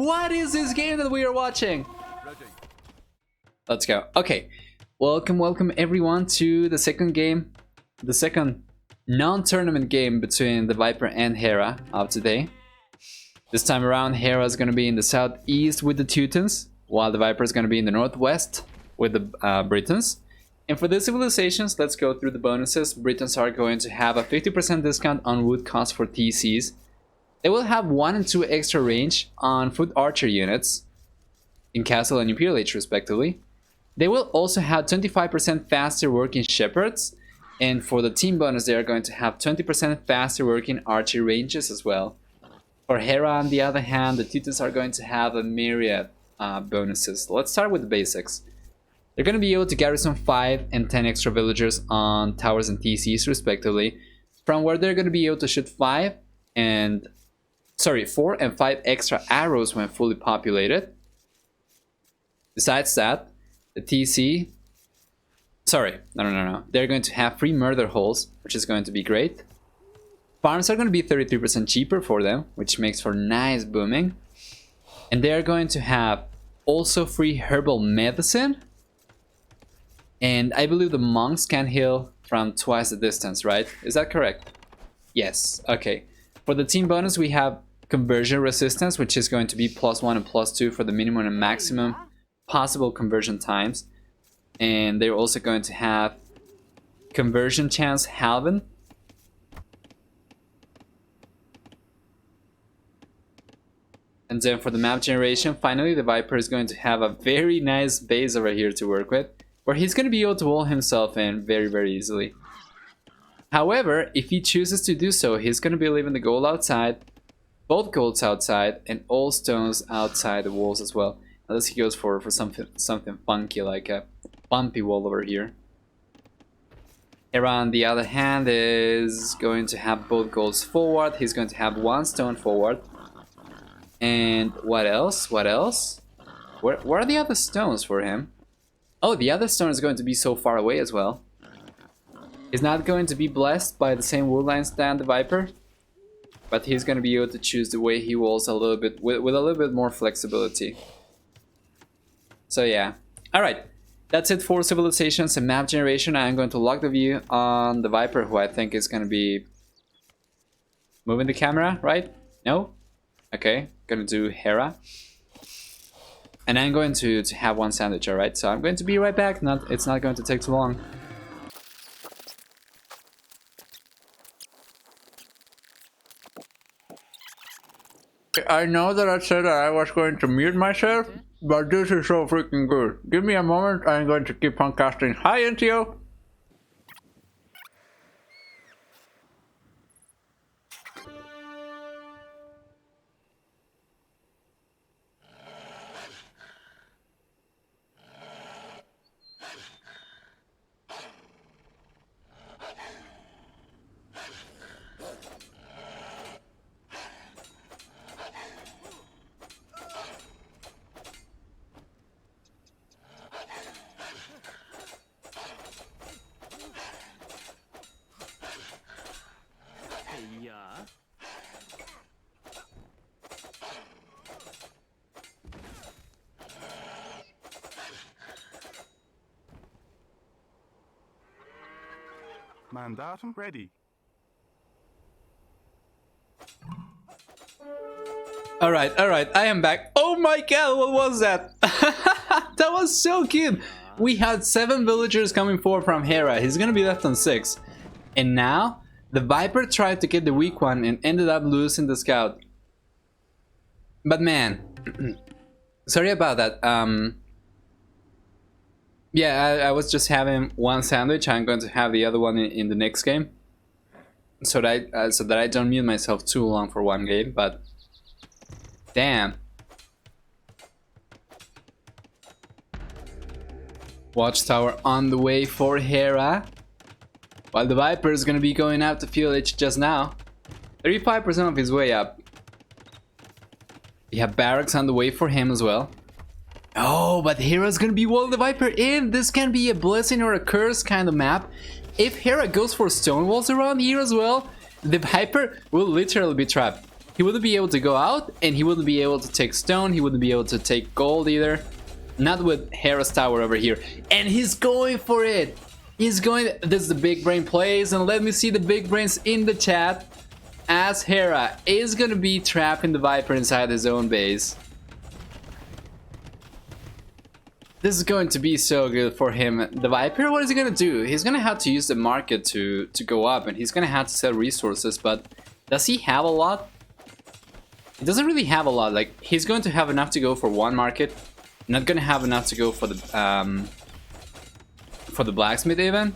What is this game that we are watching? Let's go. Okay, welcome everyone to the second game, the second non-tournament game between TheViper and Hera of today. This time around, Hera is going to be in the southeast with the Teutons, while TheViper is going to be in the northwest with the Britons. And for the civilizations, let's go through the bonuses. Britons are going to have a 50% discount on wood cost for TCs. They will have 1 and 2 extra range on foot archer units in Castle and Imperial Age respectively. They will also have 25% faster working shepherds, and for the team bonus they are going to have 20% faster working archery ranges as well. For Hera, on the other hand, the Teutons are going to have a myriad bonuses. Let's start with the basics. They're going to be able to garrison 5 and 10 extra villagers on towers and TCs respectively, from where they're going to be able to shoot 4 and 5 extra arrows when fully populated. Besides that, the TC, they're going to have free murder holes, which is going to be great. Farms are going to be 33% cheaper for them, which makes for nice booming. And they are going to have also free herbal medicine. And I believe the monks can heal from twice the distance, right? Is that correct? Yes, okay. For the team bonus, we have conversion resistance, which is going to be +1 and +2 for the minimum and maximum possible conversion times. And they're also going to have conversion chance halving. And then for the map generation, finally the Viper is going to have a very nice base over here to work with, where he's going to be able to wall himself in very easily. However, if he chooses to do so, he's going to be leaving the gold outside, both golds outside, and all stones outside the walls as well. Unless he goes for something funky like a bumpy wall over here. Hera, on the other hand, is going to have both golds forward. He's going to have 1 stone forward. And what else? Where are the other stones for him? Oh, the other stone is going to be so far away as well. He's not going to be blessed by the same wood lines than the Viper, but he's going to be able to choose the way he walls a little bit with a little bit more flexibility. So yeah, alright, that's it for civilizations and map generation. I'm going to lock the view on the Viper, who I think is going to be moving the camera, right? No? Okay, gonna do Hera. And I'm going to have 1 sandwich, alright? So I'm going to be right back, it's not going to take too long. I know that I said that I was going to mute myself, but this is so freaking good. Give me a moment, I'm going to keep on casting. Hi, NTO! Mandatum ready. Alright, I am back. Oh my god, what was that? That was so cute. We had 7 villagers coming forward from Hera. He's gonna be left on 6. And now, the Viper tried to get the weak one and ended up losing the scout. But man, sorry about that. Yeah, I was just having 1 sandwich. I'm going to have the other one in the next game, so that I don't mute myself too long for 1 game. But damn, Watchtower on the way for Hera, while the Viper is gonna be going out to Field Edge just now. 35% of his way up. We have barracks on the way for him as well. Oh, but Hera's gonna be walling the Viper in. This can be a blessing or a curse kind of map. If Hera goes for stone walls around here as well, the Viper will literally be trapped. he wouldn't be able to go out, and he wouldn't be able to take stone, he wouldn't be able to take gold either. Not with Hera's tower over here. And he's going for it! He's going... This is the big brain plays, and let me see the big brains in the chat. As Hera is gonna be trapping the Viper inside his own base. This is going to be so good for him. The Viper, what is he gonna do? He's gonna have to use the market to go up, and he's gonna have to sell resources, but does he have a lot? He doesn't really have a lot. Like, he's going to have enough to go for one market, not gonna have enough to go for the blacksmith even.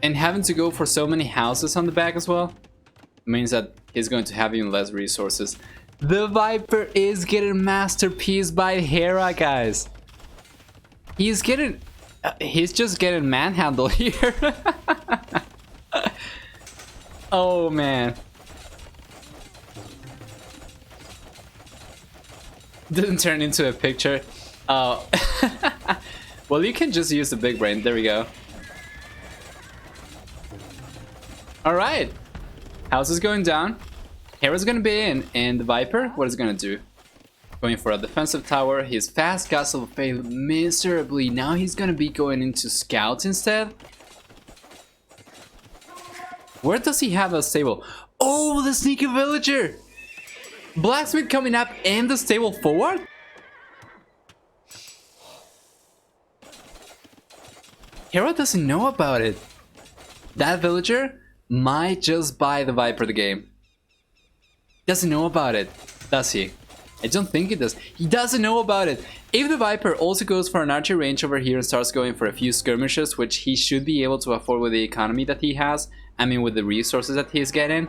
And having to go for so many houses on the back as well means that he's going to have even less resources. The Viper is getting masterpiece by Hera, guys. He's getting... he's just getting manhandled here. Oh, man. Didn't turn into a picture. Oh. Well, you can just use the big brain. There we go. Alright. House is going down. Hera's gonna be in. And the Viper, what is he gonna do? Going for a defensive tower. His fast castle failed miserably. Now he's gonna be going into scouts instead. Where does he have a stable? Oh, the sneaky villager! Blacksmith coming up and the stable forward? Hera doesn't know about it. That villager might just buy the Viper the game. Doesn't know about it, does he? I don't think he does. He doesn't know about it. If the Viper also goes for an archer range over here and starts going for a few skirmishes, which he should be able to afford with the economy that he has, I mean with the resources that he's getting,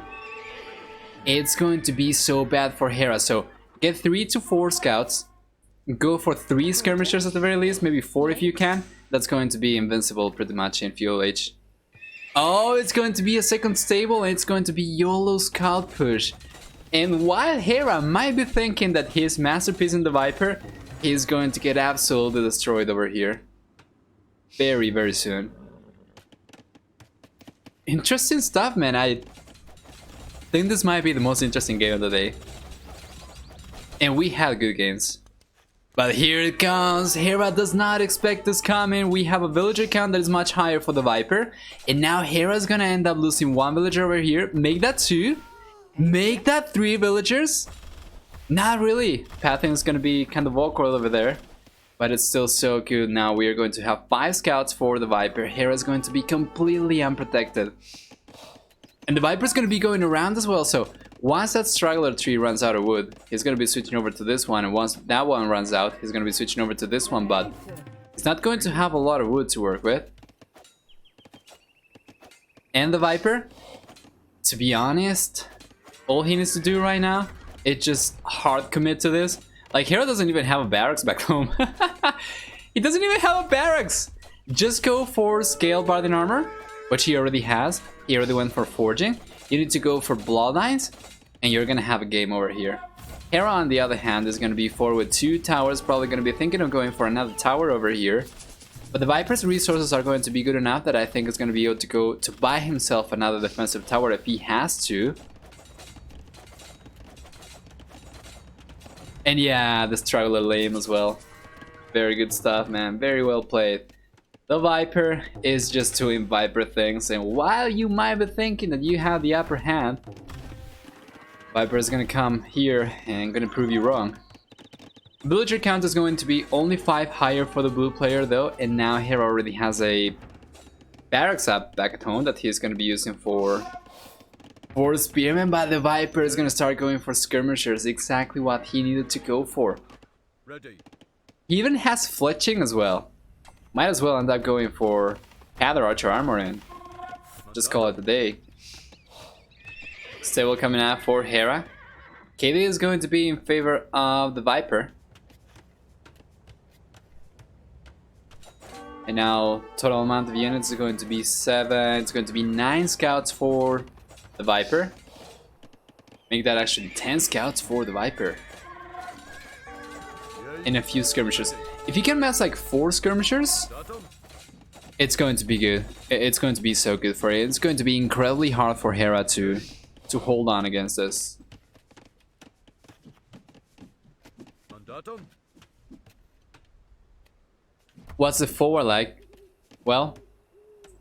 it's going to be so bad for Hera. So get 3 to 4 scouts, go for 3 skirmishers at the very least, maybe 4 if you can. That's going to be invincible pretty much in FULH. Oh, it's going to be a second stable, and it's going to be YOLO scout push. And while Hera might be thinking that his masterpiece in the Viper, he's going to get absolutely destroyed over here. Very, very soon. Interesting stuff, man. I think this might be the most interesting game of the day. And we had good games. But here it comes. Hera does not expect this coming. We have a villager count that is much higher for the Viper. And now Hera's gonna end up losing 1 villager over here. Make that 2. Make that 3 villagers. Not really. Pathing is gonna be kind of awkward over there. But it's still so good. Now we are going to have 5 scouts for the Viper. Hera's going to be completely unprotected. And the Viper's gonna be going around as well, so once that straggler tree runs out of wood, he's gonna be switching over to this one, and once that one runs out, he's gonna be switching over to this one, but he's not going to have a lot of wood to work with. And the Viper, to be honest, all he needs to do right now is just hard commit to this. Like, Hera doesn't even have a barracks back home. He doesn't even have a barracks! Just go for scale barding armor, which he already has. He already went for forging. You need to go for bloodlines, and you're gonna have a game over here. Hera, on the other hand, is gonna be forward with 2 towers, probably gonna be thinking of going for another tower over here. But the Viper's resources are going to be good enough that I think it's gonna be able to go to buy himself another defensive tower if he has to. And yeah, the straggler lame as well. Very good stuff, man. Very well played. The Viper is just doing Viper things, and while you might be thinking that you have the upper hand, Viper is gonna come here and gonna prove you wrong. Villager count is going to be only 5 higher for the blue player though, and now Hera already has a barracks up back at home that he's gonna be using for spearmen, but the Viper is gonna start going for skirmishers, exactly what he needed to go for. Ready. He even has fletching as well. Might as well end up going for Panther Archer armor and just call it a day. Stable coming out for Hera. KD is going to be in favor of the Viper. And now total amount of units is going to be 7. It's going to be 9 scouts for the Viper. Make that actually 10 scouts for the Viper. And a few skirmishers. If you can mass like 4 skirmishers, it's going to be good. It's going to be so good for it. It's going to be incredibly hard for Hera to to hold on against this. What's the forward like? Well,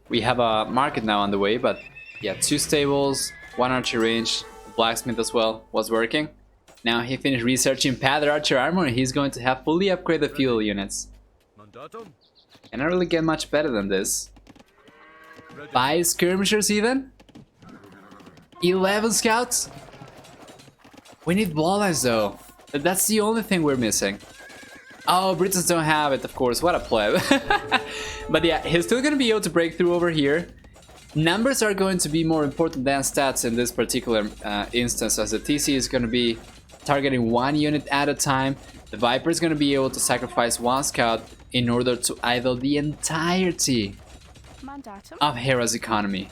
we have a market now on the way, but yeah, 2 stables, 1 archer range, blacksmith as well was working. Now he finished researching Panther Archer armor and he's going to have fully upgraded fuel units. Cannot really get much better than this. 5 skirmishers even? 11 scouts? We need bloodlines though. That's the only thing we're missing. Oh, Britons don't have it, of course. What a pleb. But yeah, he's still gonna be able to break through over here. Numbers are going to be more important than stats in this particular instance, as the TC is gonna be targeting 1 unit at a time. The Viper is gonna be able to sacrifice 1 scout in order to idle the entirety of Hera's economy.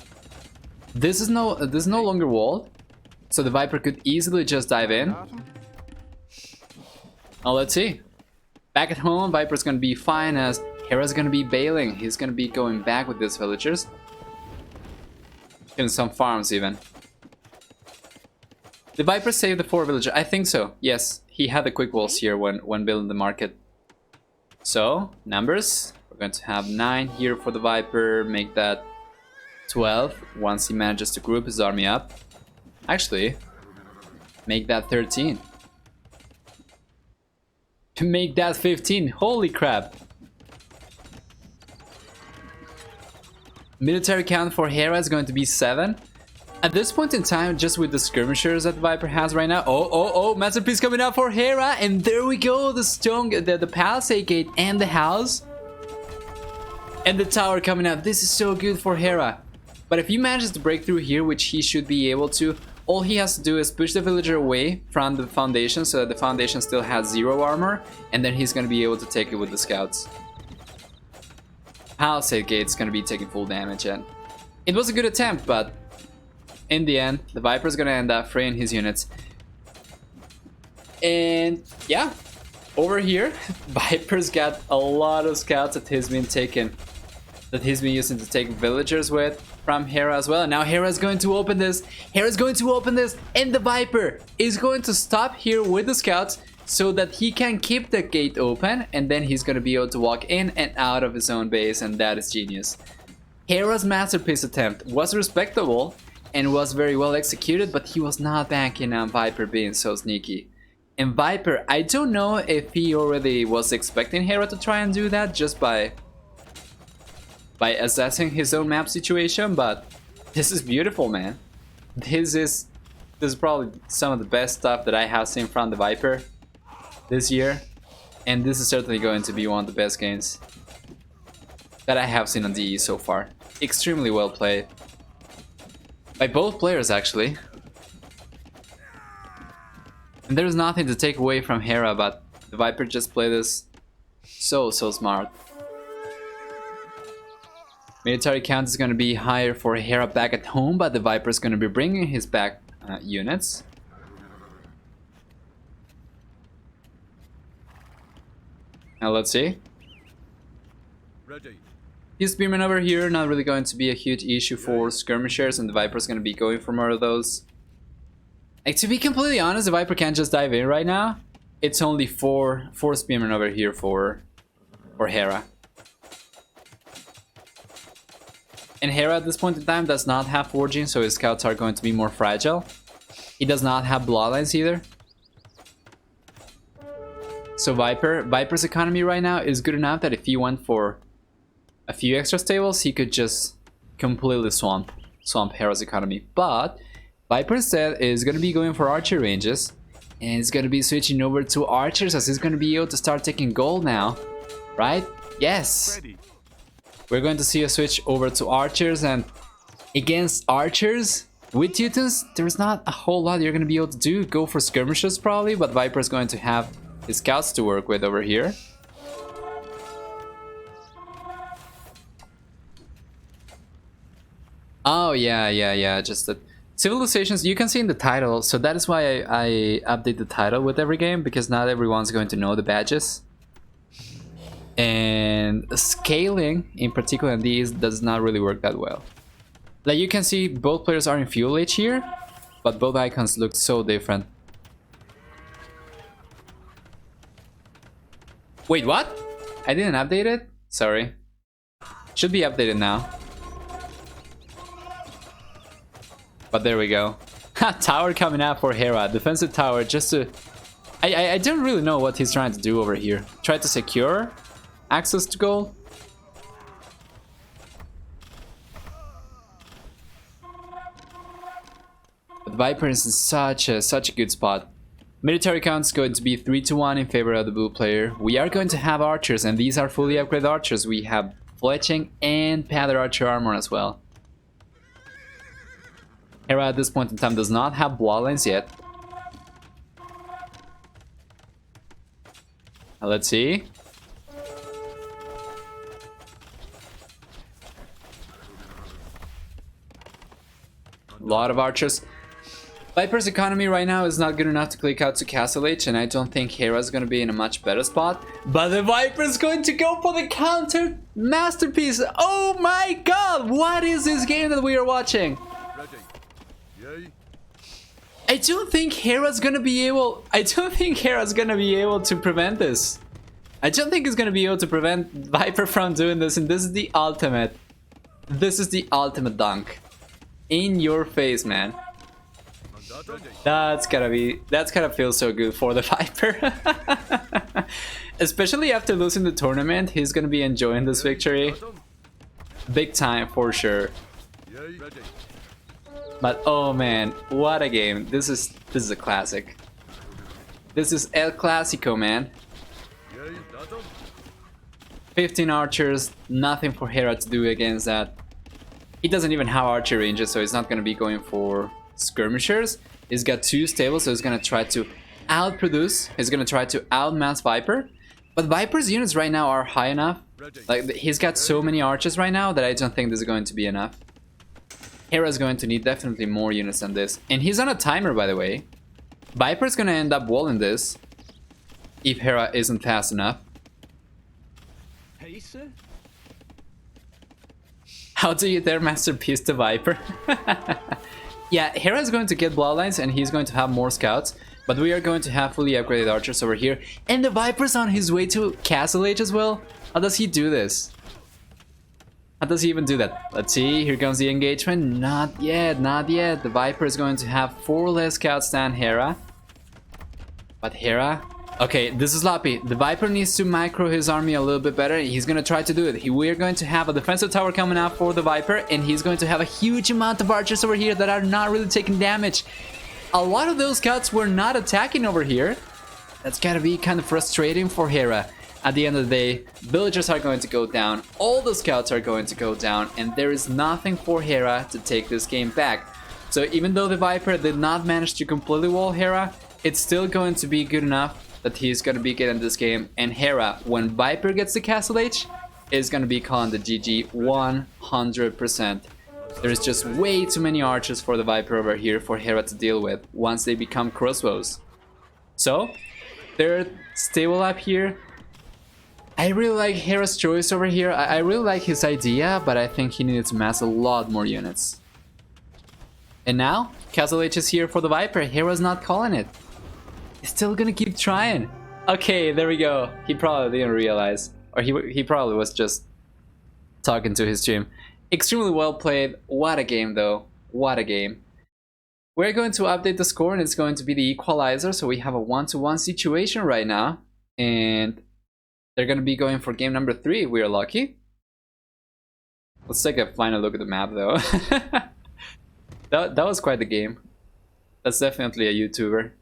This is no longer walled, so the Viper could easily just dive in. Now let's see. Back at home, Viper's gonna be fine as Hera's gonna be bailing. He's gonna be going back with these villagers. Killing some farms even. The Viper saved the 4 villagers. I think so. Yes, he had the quick walls here when building the market. So, numbers. We're going to have 9 here for the Viper. Make that 12 once he manages to group his army up. Actually, make that 13. To make that 15. Holy crap. Military count for Hera is going to be 7. At this point in time, just with the skirmishers that Viper has right now. Oh, masterpiece coming out for Hera, and there we go, the stone, the palisade gate and the house. And the tower coming out. This is so good for Hera. But if he manages to break through here, which he should be able to, all he has to do is push the villager away from the foundation so that the foundation still has 0 armor, and then he's going to be able to take it with the scouts. Palisade gate's going to be taking full damage, and it was a good attempt, but in the end, the Viper's going to end up freeing his units. And yeah, over here, Viper's got a lot of scouts that he's been using to take villagers with from Hera as well. And now Hera's going to open this. Hera's going to open this, and the Viper is going to stop here with the scouts so that he can keep the gate open, and then he's going to be able to walk in and out of his own base, and that is genius. Hera's masterpiece attempt was respectable and was very well executed, but he was not banking on Viper being so sneaky. And Viper, I don't know if he already was expecting Hera to try and do that just by assessing his own map situation, but this is beautiful, man. This is probably some of the best stuff that I have seen from the Viper this year, and this is certainly going to be one of the best games that I have seen on DE so far. Extremely well played by both players, actually. And there's nothing to take away from Hera, but the Viper just played this so smart. Military count is going to be higher for Hera back at home, but the Viper is going to be bringing his back units. Now let's see. Ready. His spearmen over here, not really going to be a huge issue for skirmishers, and the Viper is going to be going for more of those. Like, to be completely honest, the Viper can't just dive in right now. It's only four spearmen over here for Hera. And Hera at this point in time does not have forging, so his scouts are going to be more fragile. He does not have bloodlines either. So Viper's economy right now is good enough that if he went for a few extra stables, he could just completely swamp Hera's economy. But Viper instead is going to be going for archer ranges, and he's going to be switching over to archers, as he's going to be able to start taking gold now, right? Yes! Ready. We're going to see a switch over to archers, and against archers with Teutons, there's not a whole lot you're going to be able to do. Go for skirmishers probably, but Viper's going to have his scouts to work with over here. Oh yeah, just that civilizations, you can see in the title, so that is why I update the title with every game, because not everyone's going to know the badges. And scaling in particular in these does not really work that well. Like, you can see both players are in fuel age here, but both icons look so different. Wait, what? I didn't update it? Sorry. Should be updated now. But there we go. Tower coming out for Hera. Defensive tower just to... I don't really know what he's trying to do over here. Try to secure access to gold. But Viper is in such a good spot. Military count is going to be 3-1 in favor of the blue player. We are going to have archers, and these are fully upgraded archers. We have fletching and padded archer armor as well. Hera at this point in time does not have bloodlines yet. Let's see. A lot of archers. Viper's economy right now is not good enough to click out to Castle H, and I don't think Hera's gonna be in a much better spot. But the Viper's going to go for the counter masterpiece. Oh my god, what is this game that we are watching? Ready. Yay. I don't think Hera's gonna be able to prevent this. I don't think he's gonna be able to prevent Viper from doing this, and this is the ultimate. This is the ultimate dunk. In your face, man. That's gotta feel so good for the Viper. Especially after losing the tournament, he's gonna be enjoying this victory. Big time for sure. But oh man, what a game. This is a classic. This is El Clasico, man. 15 archers, nothing for Hera to do against that. He doesn't even have archer ranges, so he's not gonna be going for skirmishers. He's got 2 stables, so he's gonna try to outproduce. He's gonna try to outmass Viper. But Viper's units right now are high enough. Like, he's got so many archers right now that I don't think this is going to be enough. Hera's going to need definitely more units than this. And he's on a timer, by the way. Viper's gonna end up walling this if Hera isn't fast enough. How do you dare masterpiece to Viper? Yeah, Hera is going to get bloodlines and he's going to have more scouts, but we are going to have fully upgraded archers over here. And the Viper's on his way to Castle Age as well. How does he do this? How does he even do that? Let's see, here comes the engagement. Not yet, not yet. The Viper is going to have 4 less scouts than Hera. But Hera... Okay, this is sloppy. The Viper needs to micro his army a little bit better. He's gonna try to do it. We're going to have a defensive tower coming out for the Viper, and he's going to have a huge amount of archers over here that are not really taking damage. A lot of those scouts were not attacking over here. That's gotta be kind of frustrating for Hera. At the end of the day, villagers are going to go down, all the scouts are going to go down, and there is nothing for Hera to take this game back. So even though the Viper did not manage to completely wall Hera, it's still going to be good enough that he's gonna be getting this game, and Hera, when Viper gets the Castle H, is gonna be calling the GG 100%. There's just way too many archers for the Viper over here for Hera to deal with once they become crossbows. So, third stable up here. I really like Hera's choice over here. I really like his idea, but I think he needed to mass a lot more units. And now, Castle H is here for the Viper. Hera's not calling it. He's still gonna keep trying. Okay, there we go. He probably didn't realize, or he probably was just talking to his stream. Extremely well played. What a game, though. What a game. We're going to update the score, and it's going to be the equalizer. So we have a 1-to-1 situation right now, and they're gonna be going for game number 3. We are lucky. Let's take a final look at the map, though. that was quite the game. That's definitely a YouTuber.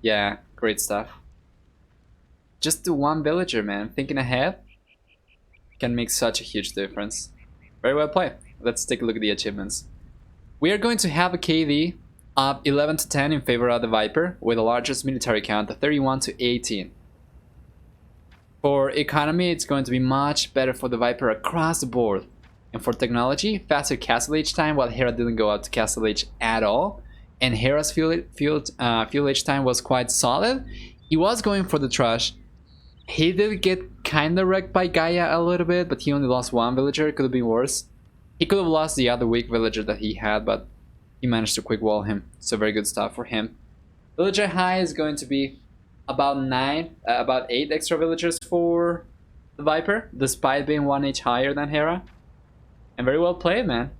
Yeah, great stuff. Just do 1 villager, man. Thinking ahead can make such a huge difference. Very well played. Let's take a look at the achievements. We are going to have a KD of 11-10 in favor of the Viper, with the largest military count of 31-18. For economy, it's going to be much better for the Viper across the board. And for technology, faster Castle Age time, while Hera didn't go out to Castle Age at all. And Hera's fuel age time was quite solid. He was going for the trash. He did get kinda wrecked by Gaia a little bit, but he only lost 1 villager. It could have been worse. He could have lost the other weak villager that he had, but he managed to quick wall him. So very good stuff for him. Villager high is going to be about 8 extra villagers for the Viper, despite being 1 each higher than Hera. And very well played, man.